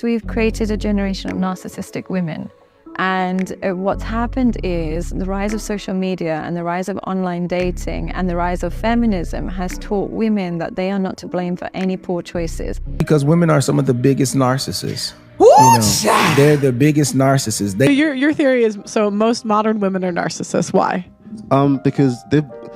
We've created a generation of narcissistic women. And what's happened is the rise of social media and the rise of online dating and the rise of feminism has taught women that they are not to blame for any poor choices. Because women are some of the biggest narcissists. They're the biggest narcissists. Your theory is, so most modern women are narcissists. Why? Because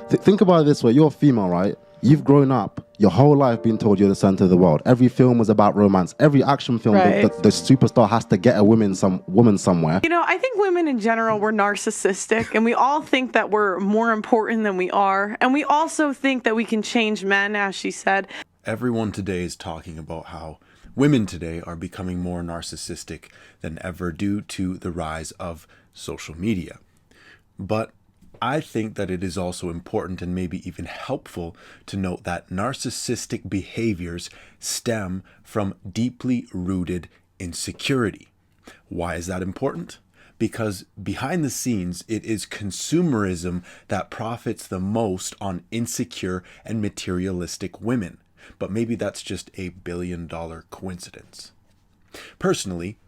think about it this way. You're a female, right? You've grown up your whole life being told you're the center of the world. Every film was about romance. Every action film, right. the superstar has to get a woman somewhere. You know, I think women in general, we're narcissistic, and we all think that we're more important than we are. And we also think that we can change men, as she said. Everyone today is talking about how women today are becoming more narcissistic than ever due to the rise of social media. But I think that it is also important and maybe even helpful to note that narcissistic behaviors stem from deeply rooted insecurity. Why is that important? Because behind the scenes, it is consumerism that profits the most on insecure and materialistic women. But maybe that's just a billion-dollar coincidence. Personally,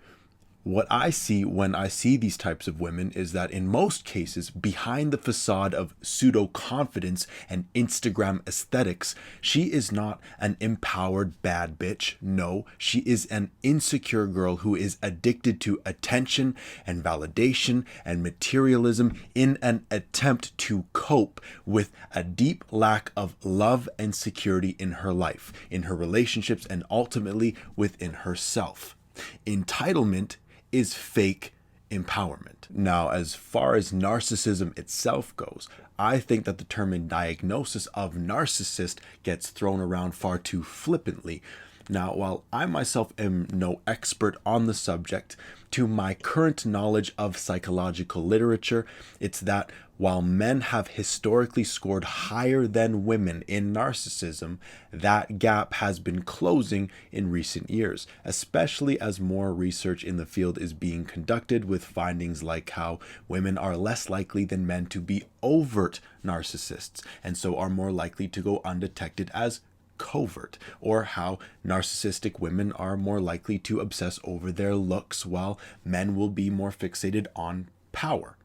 what I see when I see these types of women is that in most cases, behind the facade of pseudo-confidence and Instagram aesthetics, she is not an empowered bad bitch. No, she is an insecure girl who is addicted to attention and validation and materialism in an attempt to cope with a deep lack of love and security in her life, in her relationships, and ultimately within herself. Entitlement is fake empowerment. Now, as far as narcissism itself goes, I think that the term and diagnosis of narcissist gets thrown around far too flippantly. Now, while I myself am no expert on the subject, to my current knowledge of psychological literature, it's that while men have historically scored higher than women in narcissism, that gap has been closing in recent years, especially as more research in the field is being conducted with findings like how women are less likely than men to be overt narcissists, and so are more likely to go undetected as covert, or how narcissistic women are more likely to obsess over their looks while men will be more fixated on power.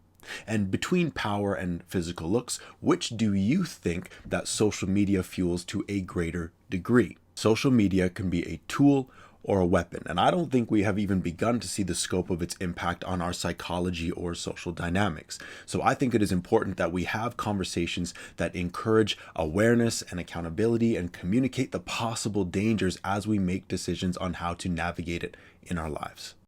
And between power and physical looks, which do you think that social media fuels to a greater degree? Social media can be a tool or a weapon, and I don't think we have even begun to see the scope of its impact on our psychology or social dynamics. So I think it is important that we have conversations that encourage awareness and accountability and communicate the possible dangers as we make decisions on how to navigate it in our lives.